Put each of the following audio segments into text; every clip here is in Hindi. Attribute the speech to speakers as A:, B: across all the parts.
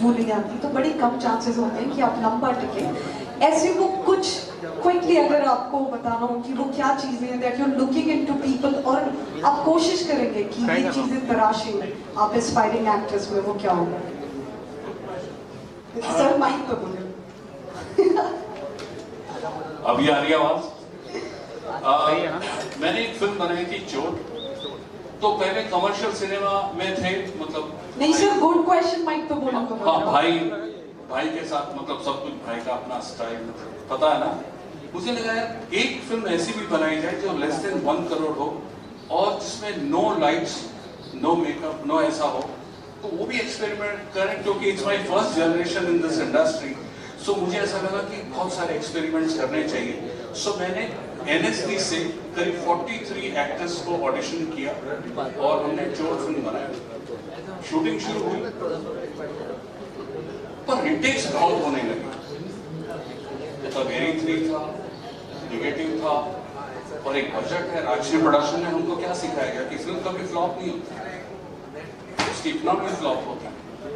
A: खुशबू नहीं आती, तो बड़ी कम चांसेस होते हैं कि आप लंबा टिके। ऐसे वो कुछ क्विकली अगर आपको बताना हो कि वो क्या चीजें हैं that you are looking into people, और आप कोशिश करेंगे कि ये चीजें तराशें आप एस्पायरिंग एक्ट्रेस में, वो क्या होगा? सर माइक पे बोले।
B: अभी आ रही आवाज? मैंने एक फिल्म बनाई थी चोट, तो पहले कमर्शियल सिनेमा में थे, मतलब
A: नहीं सर, गुड क्वेश्चन, माइक पे बोलो।
B: हाँ, भाई के साथ मतलब सब कुछ, भाई का अपना स्टाइल पता है ना। मुझे लगा यार एक फिल्म ऐसी भी बनाई जाए जो लेस देन 1 करोड़ हो और जिसमें no lights, no makeup, no ऐसा हो, तो वो भी एक्सपेरिमेंट करें, क्योंकि it's my first generation in this industry. So मुझे ऐसा लगा कि बहुत सारे एक्सपेरिमेंट्स करने चाहिए। सो मैंने NSD से करीब 43 एक्टर्स को ऑडिशन किया और हमने चोट फिल्म बनाया। शूटिंग शुरू हुई पर रिटेक्स बहुत होने लगे। वेरी 3 था, नेगेटिव था, और एक बजट है। राजश्री प्रोडक्शन ने हमको क्या सिखाया गया कि फिल्म कभी फ्लॉप नहीं होती, उसकी इकोनॉमी फ्लॉप होती है,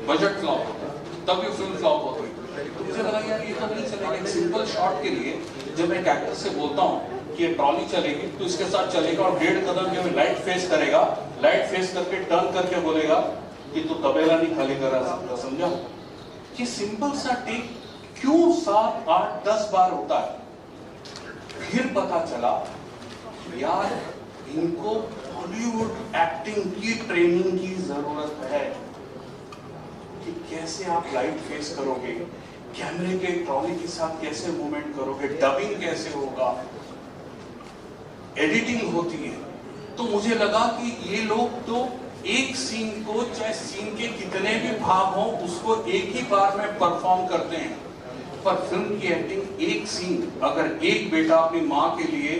B: बजट फ्लॉप होता है, तब ये फिल्म फ्लॉप होती है। तो मुझे लगा यार ये तो नहीं चलेगा। एक सिंपल शॉट के लिए जब मैं एक एक्टर से बोलता हूँ कि ये ट्रॉली चलेगी तो इसके साथ चलेगा, और 1.5 कदम जब लाइट फेस करेगा, लाइट फेस करके टर्न करके बोलेगा कि तू तबेला नहीं खाली करा सकता, समझा? कि सिंपल सा टेक क्यों 7, 8, 10 बार होता है? फिर पता चला यार इनको बॉलीवुड एक्टिंग की ट्रेनिंग की जरूरत है कि कैसे आप लाइट फेस करोगे, कैमरे के ट्रॉली के साथ कैसे मूवमेंट करोगे, डबिंग कैसे होगा, एडिटिंग होती है। तो मुझे लगा कि ये लोग तो एक सीन को, चाहे सीन के कितने भी भाग हों, उसको एक ही बार में परफॉर्म करते हैं। पर फिल्म की एक्टिंग, एक सीन, अगर एक बेटा अपनी माँ के लिए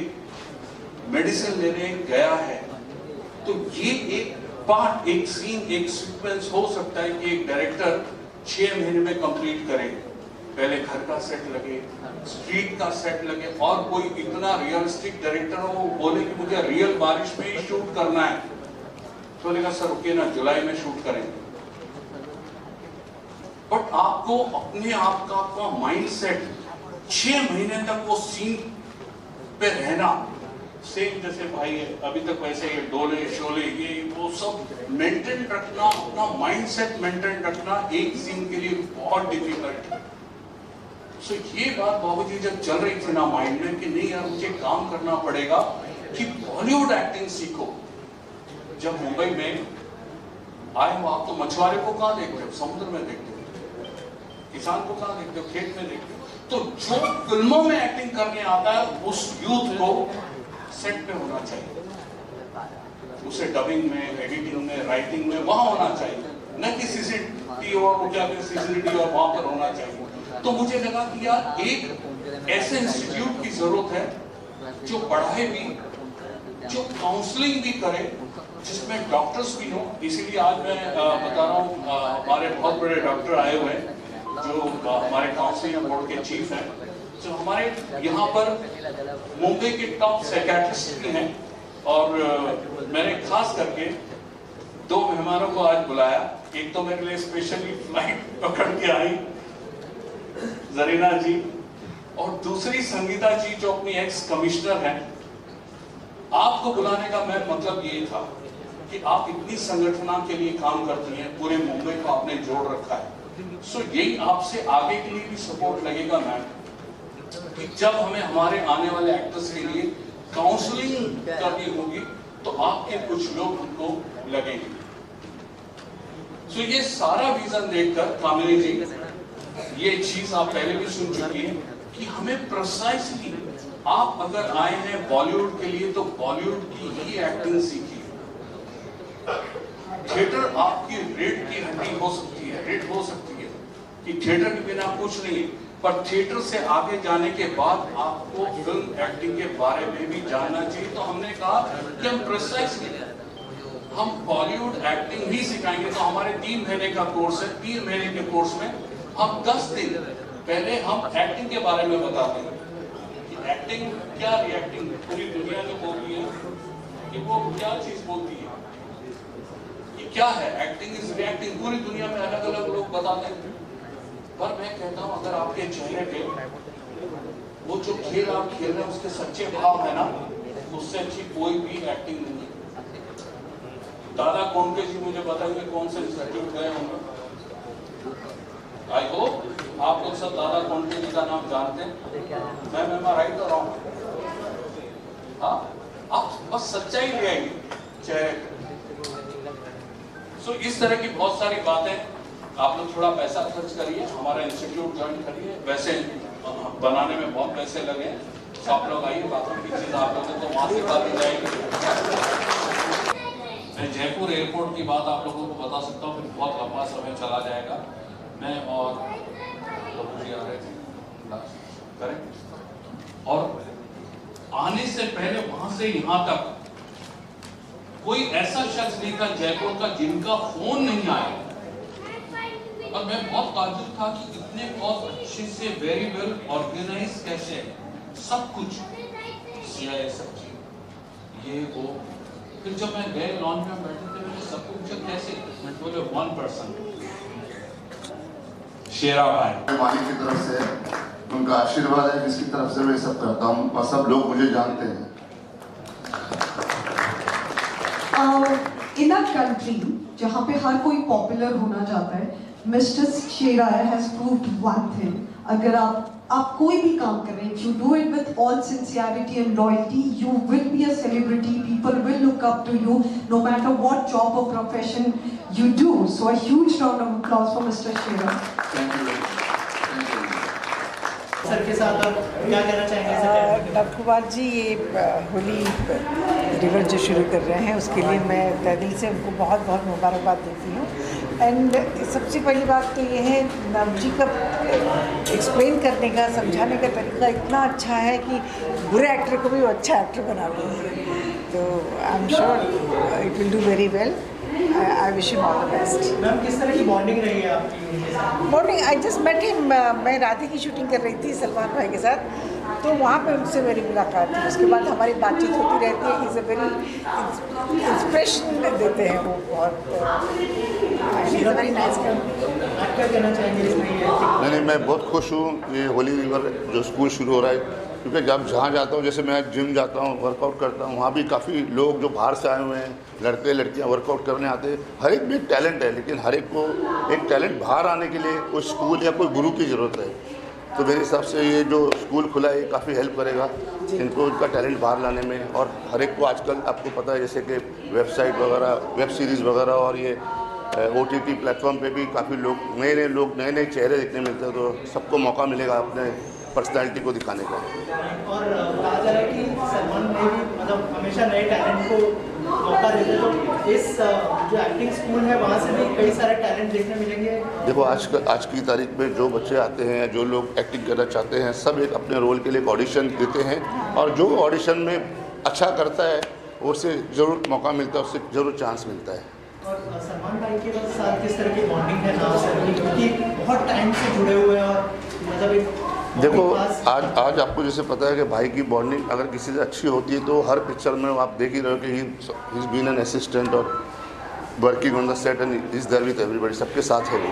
B: मेडिसिन लेने गया है तो ये एक पार्ट, एक सीन, एक सीक्वेंस हो सकता है कि एक डायरेक्टर 6 महीने में कंप्लीट करे। पहले घर का सेट लगे, स्ट्रीट का सेट लगे, और कोई इतना रियलिस्टिक डायरेक्टर हो वो बोले कि मुझे रियल बारिश में ही शूट करना है, तो बोलेगा सर रुकिए ना, जुलाई में शूट करेंगे। बट आपको अपने आप का माइंडसेट 6 महीने तक वो सीन पे रहना, सेम जैसे भाई है अभी तक वैसे ये डोले शोले ये वो सब मेंटेन रखना, अपना माइंडसेट मेंटेन रखना एक सीन के लिए बहुत डिफिकल्ट है। सो ये बात बाबूजी जब चल रही थी ना माइंड में कि नहीं यार मुझे काम करना पड़ेगा कि बॉलीवुड एक्टिंग सीखो। जब मुंबई में आए हो आप तो मछुआरे को कहाँ देखते हो? समुद्र में देखते हो। किसान को कहाँ देखते हो? खेत में देखते हो। तो जो फिल्मों में एक्टिंग करने आता है उस यूथ को सेट पे होना चाहिए, उसे डबिंग में, एडिटिंग में, राइटिंग में वहां होना चाहिए, न कि सीसीटीवी और सीसीटीवी और वहां पर होना चाहिए। तो मुझे लगा कि यार एक ऐसे इंस्टीट्यूट की जरूरत है जो पढ़ाए भी, जो काउंसलिंग भी करे, जिसमें डॉक्टर्स भी हो। इसीलिए आज मैं बता रहा हूँ हमारे बहुत बड़े डॉक्टर आए हुए हैं जो हमारे काउंसलिंग बोर्ड के चीफ हैं, जो हमारे यहाँ पर मुंबई के टॉप साइकियाट्रिस्ट भी हैं। और मैंने खास करके 2 मेहमानों को आज बुलाया। एक तो मेरे लिए स्पेशली फ्लाइट पकड़ के आई जरीना जी, और दूसरी संगीता जी जो अपनी एक्स कमिश्नर हैं। आपको बुलाने का मैं मतलब ये था कि आप इतनी संगठना के लिए काम करती हैं, पूरे मुंबई को आपने जोड़ रखा है। सो यही आपसे आगे के लिए भी सपोर्ट लगेगा मैम, कि जब हमें हमारे आने वाले एक्टर्स के लिए काउंसलिंग करनी होगी तो आपके कुछ लोग हमको लगेंगे। सो ये सारा विजन देखकर कामिनी जी, ये चीज आप पहले भी सुन चुकी हैं कि हमें प्रिसाइसली, आप अगर आए हैं बॉलीवुड के लिए तो बॉलीवुड की ही एक्टिंग सीखिए। थिएटर आपकी रेट की हड्डी हो सकती है, रेट हो सकती है कि थिएटर के बिना कुछ नहीं, पर थिएटर से आगे जाने के बाद आपको फिल्म एक्टिंग के बारे में भी जानना चाहिए। तो हमने कहा कि हम प्रिसाइसली हम बॉलीवुड एक्टिंग ही सिखाएंगे। तो हमारे 3 महीने का कोर्स है। 3 महीने के कोर्स में हम 10 दिन पहले हम एक्टिंग के बारे में बताते हैं कि एक्टिंग क्या, रिएक्टिंग पूरी दुनिया जो बोल रही है कि वो क्या चीज बोलती है, कि क्या है एक्टिंग इज रिएक्टिंग, पूरी दुनिया में अलग अलग लोग बताते हैं, पर मैं कहता हूं अगर आपके चेहरे पे वो जो खेल आप खेल रहे हैं उसके सच्चे भाव है ना, उससे अच्छी कोई भी एक्टिंग नहीं है। दादा कोंडके जी मुझे बताइए कौन से इंस्टीट्यूट गए होंगे? आई होप आप लोग सब दादा कोंडके जी का नाम जानते हैं। मैं राइट और रॉन्ग? हाँ, आप बस सच्चाई ले आएंगे चेहरे पे। सो इस तरह की बहुत सारी बातें, आप लोग थोड़ा पैसा खर्च करिए, हमारा इंस्टीट्यूट ज्वाइन करिए। वैसे बनाने में बहुत पैसे लगे हैं, तो आप लोग आइए, बातों की चीज आप लोगों को वहां सिखा दी जाएगी। मैं जयपुर एयरपोर्ट की बात आप लोगों को बता सकता हूँ, फिर बहुत लंबा समय चला जाएगा। मैं और प्रभु जी आ रहे थे करेक्ट, और आने से पहले वहां से यहां तक कोई ऐसा शख्स नहीं था जयपुर का जिनका फोन नहीं आया, और मैं बहुत ताज्जुब था कि इतने बहुत अच्छे से वेरी वेल ऑर्गेनाइज कैसे है सब कुछ, CIA सब चीज ये वो। फिर जब मैं गए लॉन्च में बैठे थे, मैंने सबको पूछा कैसे, मैं बोले 1% शेरा भाई
C: मालिक की तरफ से उनका आशीर्वाद है, जिसकी तरफ से मैं सब करता हूँ और सब लोग मुझे जानते हैं।
A: इन अ कंट्री जहाँ पे हर कोई पॉपुलर होना चाहता है, mister Shera has proved one thing, अगर आप कोई भी काम करें, if you do it with all sincerity and loyalty, you will be a celebrity, people will look up to you no matter what job or profession you do. So a huge round of applause for Mr. Sheera.
C: Thank you.
D: Sir के साथ आप क्या कहना चाहेंगे सर?
E: नव कुमार जी ये होली रिवर जो शुरू कर रहे हैं उसके लिए मैं तहे दिल से उनको बहुत बहुत मुबारकबाद देती हूँ। एंड सबसे पहली बात तो ये है, नव जी का एक्सप्लेन करने का, समझाने का तरीका इतना अच्छा है कि बुरे एक्टर को भी वो अच्छा एक्टर बना देंगे। तो I am sure it will do very well. I wish him all the best.
D: Ma'am किस तरह की बॉन्डिंग रही है आपकी उनके साथ?
E: Morning I just met him, मैं राधे की शूटिंग कर रही थी सलमान भाई के साथ, तो वहाँ पे उनसे मेरी मुलाकात थी। उसके बाद हमारी बातचीत होती रहती है। इज़ अ वेरी इंस्पिरेशन देते हैं वो, बहुत वेरी नाइस।
D: आप क्या कहना चाहेंगे इसमें?
C: नहीं, मैं बहुत खुश हूँ ये होली रिवर जो स्कूल शुरू हो रहा है, क्योंकि जब जहाँ जाता हूँ, जैसे मैं जिम जाता हूँ, वर्कआउट करता हूँ, वहाँ भी काफ़ी लोग जो बाहर से आए हुए हैं, लड़के लड़कियाँ वर्कआउट करने आते हैं। हर एक में एक टैलेंट है, लेकिन हर एक को एक टैलेंट बाहर आने के लिए कोई स्कूल या कोई गुरु की ज़रूरत है। तो मेरे हिसाब से ये जो स्कूल खुला है ये काफ़ी हेल्प करेगा इनको, इनका टैलेंट बाहर लाने में। और हर एक को आजकल आपको पता है जैसे कि वेबसाइट वगैरह, वेब सीरीज़ वगैरह और ये OTT प्लेटफॉर्म पे भी काफ़ी लोग, नए नए चेहरे देखने मिलते हैं, तो सबको मौका मिलेगा अपने पर्सनालिटी को दिखाने का।
D: और कहा जा रहा है कि सलमान ने भी मतलब हमेशा नए टैलेंट को मौका देते, तो इस जो एक्टिंग स्कूल है वहाँ से भी कई सारे टैलेंट देखने मिलेंगे।
C: देखो आज की तारीख में जो बच्चे आते हैं, जो लोग एक्टिंग करना चाहते हैं, सब एक अपने रोल के लिए ऑडिशन देते हैं, और जो ऑडिशन में अच्छा करता है उससे ज़रूर मौका मिलता है, उससे ज़रूर चांस मिलता है।
D: और सलमान भाई के साथ किस तरह की बॉन्डिंग है ना सर, क्योंकि बहुत टाइम से जुड़े हुए हैं, और मतलब एक
C: देखो आज आपको जैसे पता है कि भाई की बॉन्डिंग अगर किसी से अच्छी होती है तो हर पिक्चर में आप देख ही रहे हो कि he is been an assistant और working on the set and is there with everybody, सबके साथ है वो।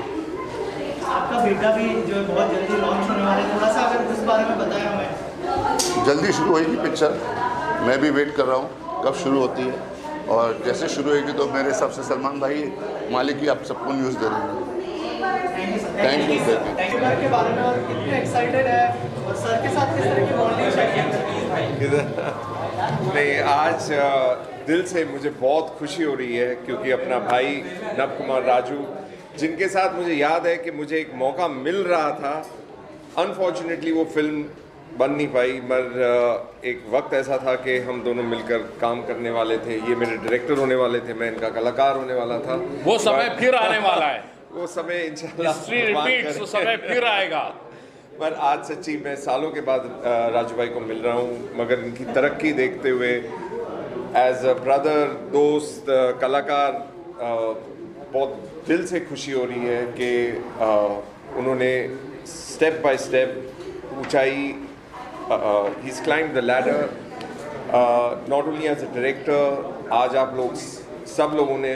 D: आपका बेटा भी जो है बहुत जल्दी लॉन्च होने वाला है, थोड़ा सा अगर उस बारे में बताया हमें।
C: जल्दी शुरू होगी पिक्चर, मैं भी वेट कर रहा हूँ कब शुरू होती है, और जैसे शुरू होगी तो मेरे हिसाब से सलमान भाई मालिक ही आप सबको न्यूज़ दे देंगे।
D: थैंक यू सर के बारे में, और कितने एक्साइटेड है, और सर के साथ किस तरह की बॉन्डिंग चाहिए?
F: नहीं, आज दिल से मुझे बहुत खुशी हो रही है, क्योंकि अपना भाई नव कुमार राजू, जिनके साथ मुझे याद है कि मुझे एक मौका मिल रहा था, अनफॉर्चुनेटली वो फिल्म बन नहीं पाई, मगर एक वक्त ऐसा था कि हम दोनों मिलकर काम करने वाले थे। ये मेरे डायरेक्टर होने वाले थे, मैं इनका कलाकार होने वाला था।
B: वो समय फिर आने वाला है,
F: वो समय इंशाल्लाह
B: वो समय फिर आएगा।
F: पर आज सच्ची मैं सालों के बाद राजू भाई को मिल रहा हूँ, मगर इनकी तरक्की देखते हुए एज अ ब्रदर, दोस्त, कलाकार, बहुत दिल से खुशी हो रही है कि उन्होंने स्टेप बाय स्टेप ऊंचाई, he is climb the ladder, not only as a director. आज आप लोग सब लोगों ने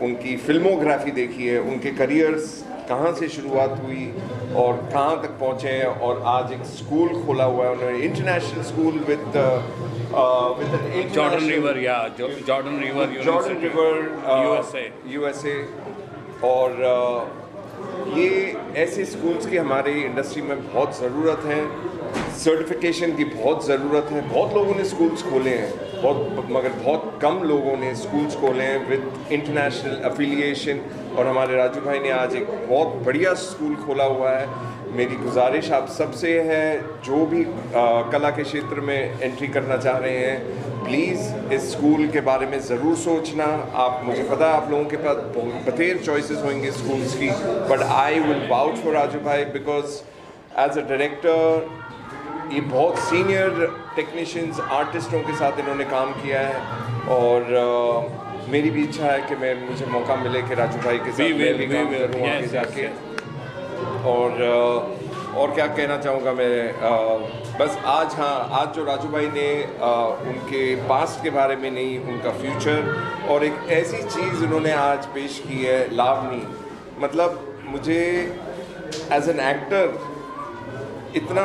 F: उनकी फिल्मोग्राफी देखी है, उनके करियर्स कहाँ से शुरुआत हुई और कहाँ तक पहुँचे हैं, और आज एक स्कूल खोला हुआ है उन्होंने, international school with
G: Jordan river या जॉर्डन रिवर
F: USA। और ये ऐसे स्कूल्स की हमारी इंडस्ट्री में बहुत ज़रूरत है, सर्टिफिकेशन की बहुत ज़रूरत है। बहुत लोगों ने स्कूल्स खोले हैं, मगर बहुत कम लोगों ने स्कूल्स खोले हैं विद इंटरनेशनल एफिलिएशन, और हमारे राजू भाई ने आज एक बहुत बढ़िया स्कूल खोला हुआ है। मेरी गुजारिश आप सबसे है, जो भी कला के क्षेत्र में एंट्री करना चाह रहे हैं, प्लीज़ इस स्कूल के बारे में ज़रूर सोचना। आप, मुझे पता है आप लोगों के पास बथेर चॉइसेस होंगे स्कूल्स की, but I will vouch for Raju भाई बिकॉज एज अ डायरेक्टर ये बहुत सीनियर टेक्नीशियंस, आर्टिस्टों के साथ इन्होंने काम किया है, और मेरी भी इच्छा है कि मुझे मौका मिले कि राजू भाई के साथ मैं भी काम करूँ आगे जाके। और क्या कहना चाहूँगा मैं, बस आज जो राजू भाई ने उनके पास्ट के बारे में नहीं, उनका फ्यूचर, और एक ऐसी चीज़ उन्होंने आज पेश की है, लावनी। मतलब मुझे एज एन एक्टर इतना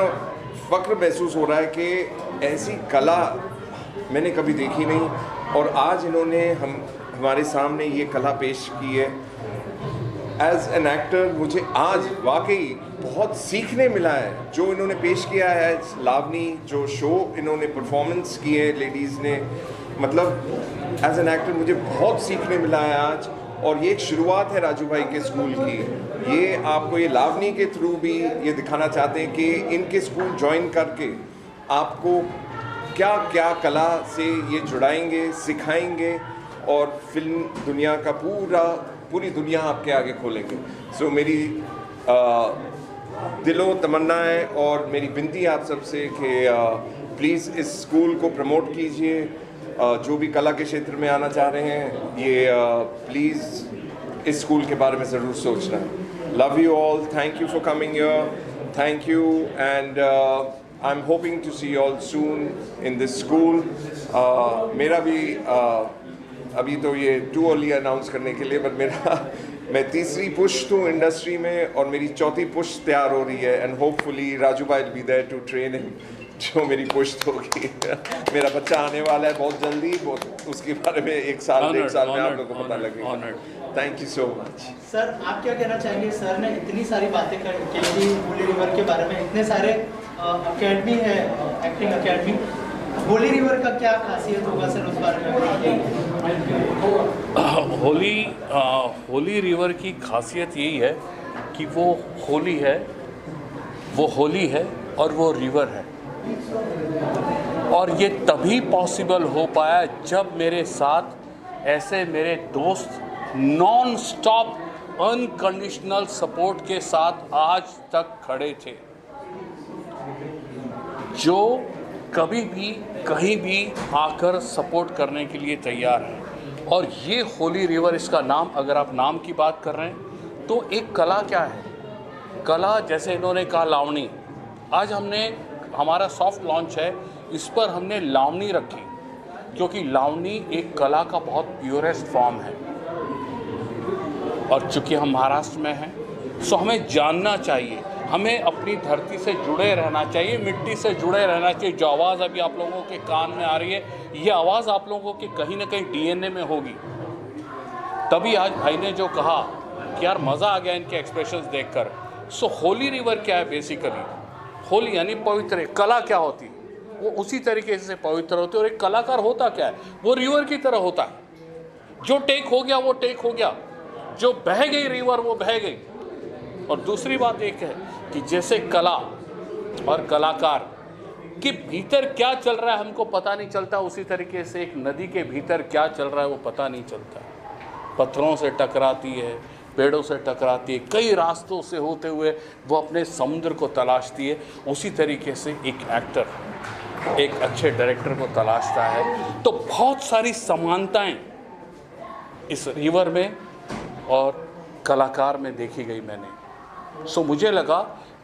F: फ़ख्र महसूस हो रहा है कि ऐसी कला मैंने कभी देखी नहीं, और आज इन्होंने हमारे सामने ये कला पेश की है। एज एन एक्टर मुझे आज वाकई बहुत सीखने मिला है जो इन्होंने पेश किया है। लावनी जो शो इन्होंने परफॉर्मेंस की है लेडीज़ ने, मतलब एज एन एक्टर मुझे बहुत सीखने मिला है आज, और ये एक शुरुआत है राजू भाई के स्कूल की। ये आपको ये लावनी के थ्रू भी ये दिखाना चाहते हैं कि इनके स्कूल ज्वाइन करके आपको क्या क्या कला से ये जुड़ाएंगे, सिखाएंगे, और फिल्म दुनिया का पूरी दुनिया आपके आगे खोलेंगे। सो मेरी दिलो तमन्ना है और मेरी विनती है आप सबसे कि प्लीज़ इस स्कूल को प्रमोट कीजिए। जो भी कला के क्षेत्र में आना चाह रहे हैं, ये प्लीज़ इस स्कूल के बारे में ज़रूर सोचना। Love you all, thank you for coming here, thank you, and I am hoping to see you all soon in this school. मेरा भी अभी तो ये टू अर्ली अनाउंस करने के लिए, बट मैं तीसरी पुश हूँ इंडस्ट्री में, और मेरी चौथी पुश तैयार हो रही है, एंड होपफुली राजू भाई will be there to train him जो मेरी पुश होगी। मेरा बच्चा आने वाला है बहुत जल्दी, उसके बारे में 1 साल 1.5 साल में आप लोगों को पता लगेगा। Thank you so much.
D: Sir आप क्या कहना चाहेंगे, सर ने इतनी सारी बातें की होली रिवर के बारे में, इतने सारे अकेडमी है, एक्टिंग अकेडमी, होली रिवर का क्या खासियत होगा सर, उस बारे में?
G: होली रिवर की खासियत यही है कि वो होली है, वो होली है और वो रिवर है, और ये तभी पॉसिबल हो पाया जब मेरे साथ ऐसे मेरे दोस्त नॉन स्टॉप अनकंडीशनल सपोर्ट के साथ आज तक खड़े थे, जो कभी भी कहीं भी आकर सपोर्ट करने के लिए तैयार है। और ये होली रिवर, इसका नाम, अगर आप नाम की बात कर रहे हैं तो एक कला क्या है, कला जैसे इन्होंने कहा लावनी, आज हमने हमारा सॉफ्ट लॉन्च है, इस पर हमने लावनी रखी क्योंकि लावनी एक कला का बहुत प्योरेस्ट फॉर्म है, और चूँकि हम महाराष्ट्र में हैं सो हमें जानना चाहिए, हमें अपनी धरती से जुड़े रहना चाहिए, मिट्टी से जुड़े रहना चाहिए। जो आवाज़ अभी आप लोगों के कान में आ रही है, ये आवाज़ आप लोगों के कहीं ना कहीं डीएनए में होगी। तभी आज भाई ने जो कहा कि यार मज़ा आ गया इनके एक्सप्रेशंस देखकर। सो होली रिवर क्या है बेसिकली, होली यानी पवित्र, कला क्या होती है वो उसी तरीके से पवित्र होती है, और एक कलाकार होता क्या है, वो रिवर की तरह होता है, जो टेक हो गया वो टेक हो गया, जो बह गई रिवर वो बह गई। और दूसरी बात एक है कि जैसे कला और कलाकार के भीतर क्या चल रहा है हमको पता नहीं चलता, उसी तरीके से एक नदी के भीतर क्या चल रहा है वो पता नहीं चलता। पत्थरों से टकराती है, पेड़ों से टकराती है, कई रास्तों से होते हुए वो अपने समुद्र को तलाशती है। उसी तरीके से एक एक्टर एक अच्छे डायरेक्टर को तलाशता है। तो बहुत सारी समानताएं इस रिवर में और कलाकार में देखी गई मैंने। सो मुझे लगा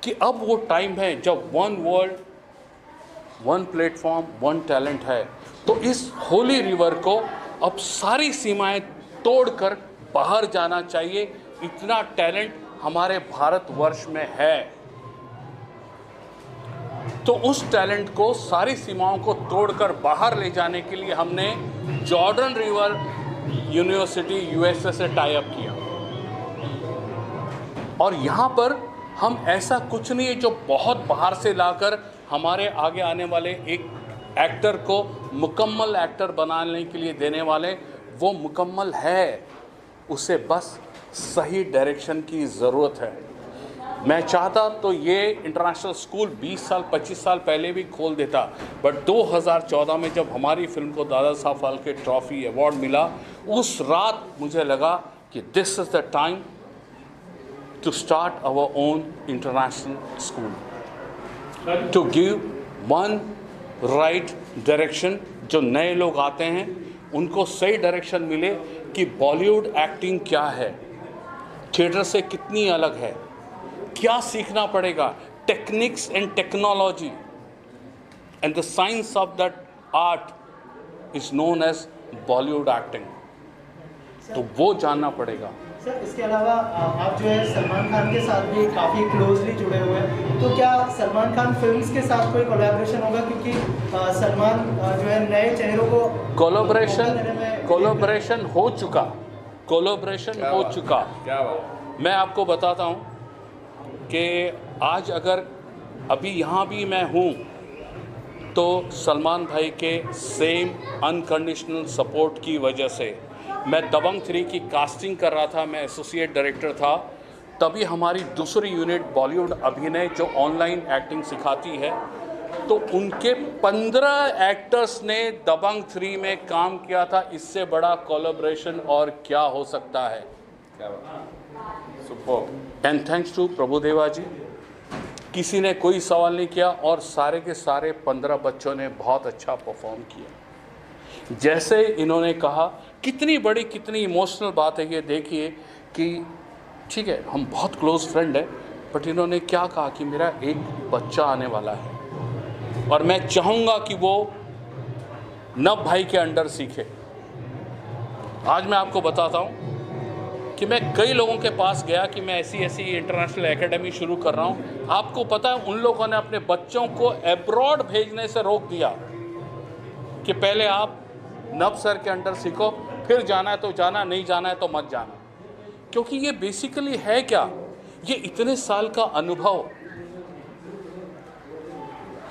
G: कि अब वो टाइम है जब one world, one platform, one talent है, तो इस होली रिवर को अब सारी सीमाएं तोड़कर बाहर जाना चाहिए। इतना टैलेंट हमारे भारतवर्ष में है, तो उस टैलेंट को, सारी सीमाओं को तोड़कर बाहर ले जाने के लिए हमने जॉर्डन रिवर यूनिवर्सिटी यूएसए से टाई अप किया। और यहाँ पर हम ऐसा कुछ नहीं है जो बहुत बाहर से लाकर हमारे आगे आने वाले एक एक्टर को मुकम्मल एक्टर बनाने के लिए देने वाले। वो मुकम्मल है, उसे बस सही डायरेक्शन की ज़रूरत है। मैं चाहता तो ये इंटरनेशनल स्कूल 20 साल 25 साल पहले भी खोल देता, बट 2014 में जब हमारी फिल्म को दादा साहब फाल्के ट्रॉफी अवार्ड मिला, उस रात मुझे लगा कि this is the time to start our own international school, to give one right direction. जो नए लोग आते हैं उनको सही डायरेक्शन मिले कि बॉलीवुड एक्टिंग क्या है, थिएटर से कितनी अलग है, क्या सीखना पड़ेगा, techniques and technology and the science of that art is known as Bollywood acting, तो वो जानना पड़ेगा।
D: सर इसके अलावा आप जो है सलमान खान के साथ भी काफ़ी क्लोजली जुड़े हुए हैं, तो क्या सलमान खान फिल्म्स के साथ कोई कोलैबोरेशन होगा? क्योंकि सलमान जो है नए चेहरों को
G: कोलैबोरेशन हो चुका, कोलैबोरेशन हो चुका।
F: क्या बात।
G: मैं आपको बताता हूँ कि आज अगर अभी यहाँ भी मैं हूँ तो सलमान भाई के सेम अनकंडीशनल सपोर्ट की वजह से। मैं दबंग 3 की कास्टिंग कर रहा था, मैं एसोसिएट डायरेक्टर था, तभी हमारी दूसरी यूनिट बॉलीवुड अभिनय जो ऑनलाइन एक्टिंग सिखाती है, तो उनके 15 एक्टर्स ने दबंग 3 में काम किया था। इससे बड़ा कोलैबोरेशन और क्या हो सकता है?
F: क्या बात। Super.
G: And thanks to Prabhudeva ji, किसी ने कोई सवाल नहीं किया और सारे के सारे 15 बच्चों ने बहुत अच्छा परफॉर्म किया। जैसे इन्होंने कहा, कितनी बड़ी कितनी इमोशनल बात है ये, देखिए कि ठीक है हम बहुत क्लोज फ्रेंड है, बट इन्होंने क्या कहा कि मेरा एक बच्चा आने वाला है और मैं चाहूँगा कि वो नब भाई के अंडर सीखे। आज मैं आपको बताता हूँ कि मैं कई लोगों के पास गया कि मैं ऐसी ऐसी इंटरनेशनल एकेडमी शुरू कर रहा हूँ। आपको पता है उन लोगों ने अपने बच्चों को अब्रॉड भेजने से रोक दिया कि पहले आप नब सर के अंडर सीखो, फिर जाना है तो जाना, नहीं जाना है तो मत जाना। क्योंकि ये बेसिकली है क्या, ये इतने साल का अनुभव।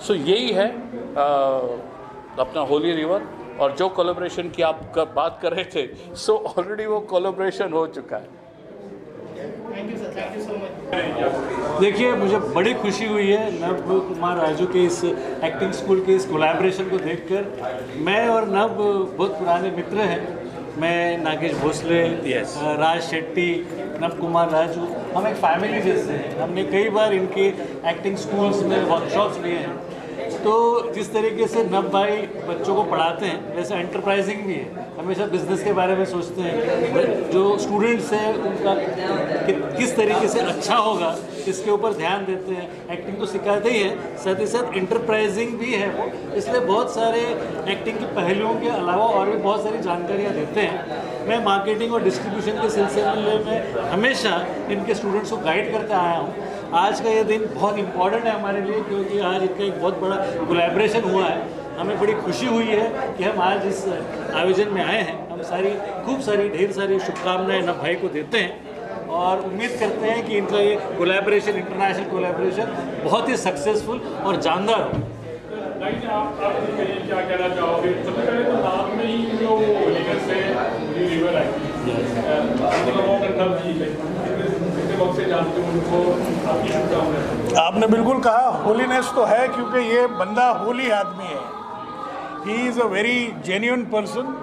G: सो यही है अपना होली रिवर। और जो कोलैबोरेशन की आप बात कर रहे थे, सो ऑलरेडी वो कोलैबोरेशन हो चुका है।
D: Thank you sir, thank you so much.
H: देखिए मुझे बड़ी खुशी हुई है नब कुमार राजू के इस एक्टिंग स्कूल के इस कोलैबोरेशन को देखकर। मैं और नब बहुत पुराने मित्र हैं। मैं नागेश भोसले, राज शेट्टी, नब कुमार राजू, हम एक फैमिली जैसे हैं। हमने कई बार इनके एक्टिंग स्कूल्स में वर्कशॉप्स लिए हैं। तो जिस तरीके से नब भाई बच्चों को पढ़ाते हैं वैसे एंटरप्राइजिंग भी है, हमेशा बिजनेस के बारे में सोचते हैं। जो स्टूडेंट्स हैं उनका किस तरीके से अच्छा होगा इसके ऊपर ध्यान देते हैं। एक्टिंग तो सिखाते ही हैं, साथ ही साथ एंटरप्राइजिंग भी है वो, इसलिए बहुत सारे एक्टिंग के पहलुओं के अलावा और भी बहुत सारी जानकारियाँ देते हैं। मैं मार्केटिंग और डिस्ट्रीब्यूशन के सिलसिले में हमेशा इनके स्टूडेंट्स को गाइड करते आया हूँ। आज का ये दिन बहुत इम्पॉर्टेंट है हमारे लिए क्योंकि आज इनका एक बहुत बड़ा कोलैबोरेशन हुआ है। हमें बड़ी खुशी हुई है कि हम आज इस आयोजन में आए हैं। हम खूब सारी ढेर सारी शुभकामनाएं नब भाई को देते हैं और उम्मीद करते हैं कि इनका ये कोलैबोरेशन, इंटरनेशनल कोलैबोरेशन बहुत ही सक्सेसफुल और जानदार हो।
I: आप क्या कहना चाहोगे? सबसे पहले तो नाम में ही जो लेकर से रिवर आई,
J: आपने बिल्कुल कहा, होलीनेस तो है क्योंकि ये बंदा होली आदमी है। He is a very genuine person.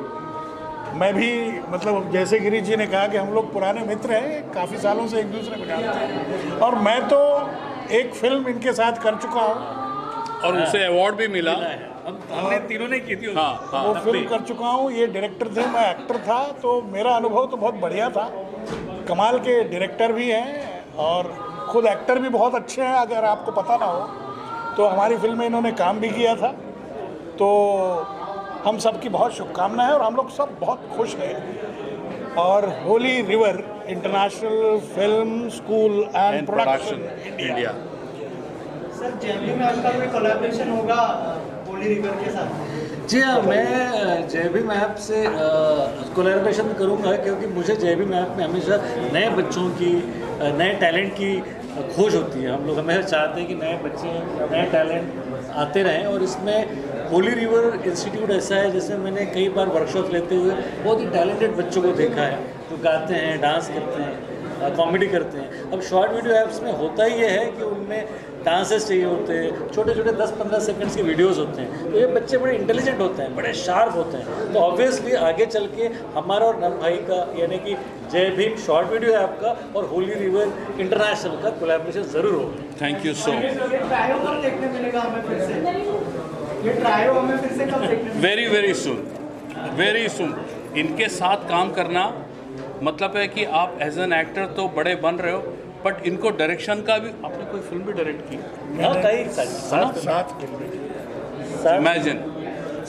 J: मैं भी मतलब जैसे गिरीश जी ने कहा कि हम लोग पुराने मित्र हैं, काफ़ी सालों से एक दूसरे को जानते हैं और मैं तो एक फिल्म इनके साथ कर चुका हूँ
G: और उसे अवार्ड भी मिला।
H: हमने तीनों ने की थी।
J: वो फिल्म कर चुका हूँ। ये डायरेक्टर थे, मैं एक्टर था, तो मेरा अनुभव तो बहुत बढ़िया था। कमाल के डायरेक्टर भी हैं और खुद एक्टर भी बहुत अच्छे हैं। अगर आपको पता ना हो तो हमारी फिल्म में इन्होंने काम भी किया था। तो हम सबकी बहुत शुभकामनाएं और हम लोग सब बहुत खुश हैं। और Holi river international film school and production India.
D: Sir javelin में आपका कोई कोलैबोरेशन होगा होली रिवर के साथ?
H: जी हाँ, मैं जयभीम ऐप से कोलैबोरेशन करूँगा, क्योंकि मुझे जयभीम ऐप में हमेशा नए बच्चों की, नए टैलेंट की खोज होती है। हम लोग हमेशा चाहते हैं कि नए बच्चे, नए टैलेंट आते रहें, और इसमें होली रिवर इंस्टीट्यूट ऐसा है जिसमें मैंने कई बार वर्कशॉप लेते हुए बहुत ही टैलेंटेड बच्चों को देखा है, जो गाते हैं, डांस करते हैं, कॉमेडी करते हैं। अब शॉर्ट वीडियो ऐप्स में होता ही ये है कि उनमें डांसेस चाहिए होते हैं, छोटे छोटे 10-15 सेकंड्स के वीडियोस होते हैं, तो ये बच्चे बड़े इंटेलिजेंट होते हैं, बड़े शार्प होते हैं। तो ऑब्वियसली आगे चल के हमारा और नम भाई का, यानी कि जय भीम शॉर्ट वीडियो ऐप का और होली रिवर इंटरनेशनल का कोलैबोरेशन ज़रूर होगा।
G: Thank you so much.
D: ये ट्रायो कब देखने मिलेगा हमें फिर से? ये ट्रायो हमें फिर से कब देखने?
G: Very soon, very soon. इनके साथ काम करना मतलब है कि आप एज एन एक्टर तो बड़े बन रहे हो, बट इनको डायरेक्शन का भी, आपने कोई फिल्म भी डायरेक्ट की? इमेजिन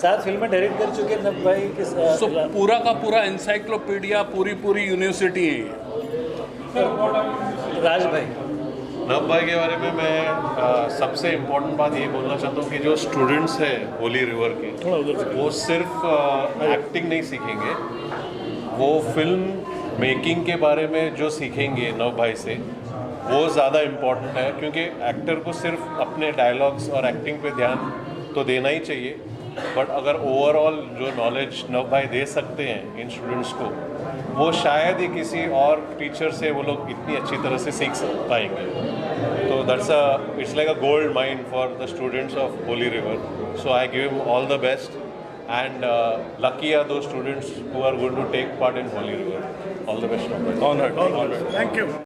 H: 7 फिल्में डायरेक्ट कर चुके हैं नब भाई के साथ।
G: सो पूरा का पूरा इंसाइक्लोपीडिया, पूरी यूनिवर्सिटी है ये।
H: राज भाई,
K: नब भाई के बारे में मैं सबसे इम्पोर्टेंट बात ये बोलना चाहता हूँ कि जो स्टूडेंट्स हैं होली रिवर के, वो सिर्फ एक्टिंग नहीं सीखेंगे, वो फिल्म मेकिंग के बारे में जो सीखेंगे नव भाई से, वो ज़्यादा इम्पोर्टेंट है। क्योंकि एक्टर को सिर्फ अपने डायलॉग्स और एक्टिंग पे ध्यान तो देना ही चाहिए, बट अगर ओवरऑल जो नॉलेज नव भाई दे सकते हैं इन स्टूडेंट्स को, वो शायद ही किसी और टीचर से वो लोग इतनी अच्छी तरह से सीख पाएंगे। तो that's it's like a gold mind for the students of Holi river. So I give him all the best, and lucky are those students who are going to take part in Holy River. All the best.
J: Honored. Thank you.